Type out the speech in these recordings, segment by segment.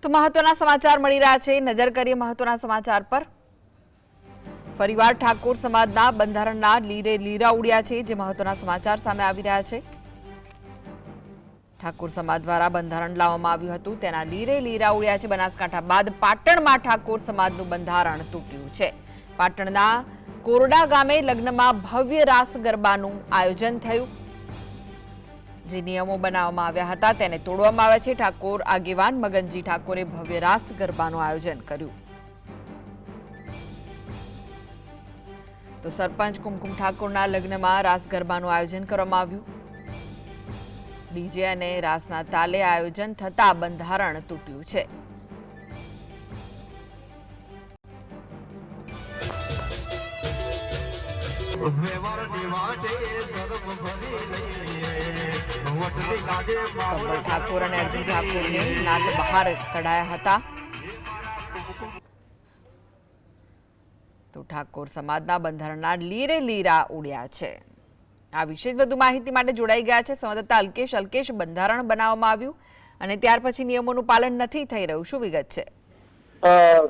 તો મહત્વના સમાચાર મળી રહ્યા છે। નજર કરીએ મહત્વના સમાચાર પર। ફરીવાર ઠાકોર સમાજના બંધારણના લીરે લીરા ઉડ્યા છે, જે મહત્વના સમાચાર સામે આવી રહ્યા છે। ઠાકોર સમાજ દ્વારા બંધારણ લાવવામાં આવ્યું હતું, તેના લીરે લીરા ઉડ્યા છે। બનાસકાંઠા બાદ પાટણમાં ઠાકોર સમાજનું બંધારણ તૂટ્યું છે। પાટણના કોરડા ગામે લગ્નમાં ભવ્ય રાસ ગરબાનું આયોજન થયું। જે નિયમો બનાવવામાં આવ્યા હતા તેને તોડવામાં આવ્યા છે। ઠાકોર આગેવાન મગનજી ઠાકોરે ભવ્ય રાસ ગરબાનું આયોજન કર્યું। તો સરપંચ કુમકુમ ઠાકોરના લગ્નમાં રાસ ગરબાનું આયોજન કરવામાં આવ્યું। ડીજે અને રાસના તાલે આયોજન થતા બંધારણ તૂટ્યું છે। કમલ ઠાકોર અને અર્જુન ઠાકોરને નાદ બહાર કઢાયા હતા। તો ઠાકોર સમાજના બંધારણના લીરે લીરા ઉડ્યા છે। આ વિશે વધુ માહિતી માટે જોડાઈ ગયા છે સંવાદદાતા અલ્કેશ। અલ્કેશ, બંધારણ બનાવવામાં આવ્યું અને ત્યાર પછી નિયમોનું પાલન નથી થઈ રહ્યું, શું વિગત છે?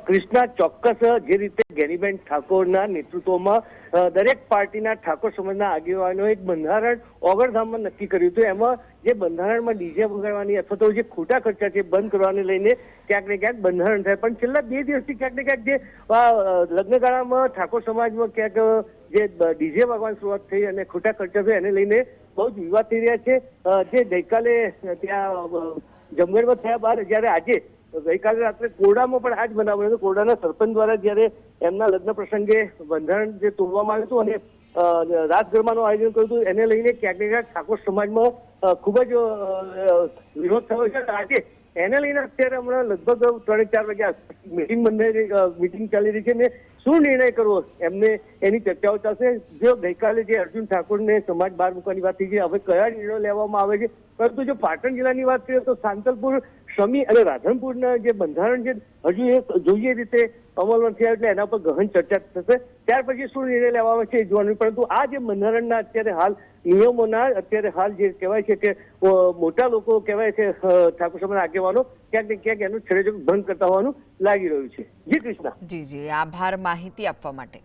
કૃષ્ણા, ચોક્કસ જે રીતે ગેનીબેન ઠાકોરના નેતૃત્વમાં દરેક પાર્ટીના ઠાકોર સમાજના આગેવાનોએ એક બંધારણ ઓગણધામમાં નક્કી કર્યું હતું। એમાં જે બંધારણમાં ડીજે વગાડવાની અથવા તો જે ખોટા ખર્ચા છે બંધ કરવાને લઈને ક્યાંક ને ક્યાંક બંધારણ થાય, પણ છેલ્લા 2 દિવસથી ક્યાંક ને ક્યાંક જે લગ્નગાળામાં ઠાકોર સમાજમાં ક્યાંક જે ડીજે વાગવાની શરૂઆત થઈ અને ખોટા ખર્ચા થયા એને લઈને બહુ જ વિવાદ થઈ રહ્યા છે। જે ગઈકાલે ત્યાં જમગઢમાં થયા બાદ જયારે આજે ગઈકાલે રાત્રે કોરડામાં પણ આ જ બનાવ બન્યો હતો। કોરડાના સરપંચ દ્વારા જયારે એમના લગ્ન પ્રસંગે બંધારણ જે તોડવામાં આવ્યું હતું અને રાસ ગરબાનું આયોજન કર્યું હતું, એને લઈને ક્યાંક ને ક્યાંક ઠાકોર સમાજમાં ખૂબ જ વિરોધ થયો છે। આજે એને લઈને અત્યારે હમણાં લગભગ 3-4 વાગ્યા મીટિંગ ચાલી રહી છે ને શું નિર્ણય કરવો એમને એની ચર્ચાઓ ચાલશે। જો ગઈકાલે જે અર્જુન ઠાકોરને સમાજ બહાર મૂકવાની વાત થઈ છે, હવે કયા નિર્ણયો લેવામાં આવે છે, પરંતુ જો પાટણ જિલ્લાની વાત કરીએ તો સાંતલપુર, શમી અને રાધનપુરના જે બંધારણ છે હજુ એ જોઈએ રીતે અમલમાં થયા એટલે એના પર ગહન ચર્ચા થશે। ત્યાર પછી શું નિર્ણય લેવામાં આવે છે એ જોવાનું, પરંતુ આ જે બંધારણના અત્યારે હાલ નિયમોના અત્યારે હાલ જે કહેવાય છે કે મોટા લોકો કહેવાય છે ઠાકોર સમાજના આગેવાનો ક્યાંક ને ક્યાંક એનું છેડેછેડ ભંગ કરતા હોવાનું લાગી રહ્યું છે। જી કૃષ્ણા। જી, આભાર માહિતી આપવા માટે।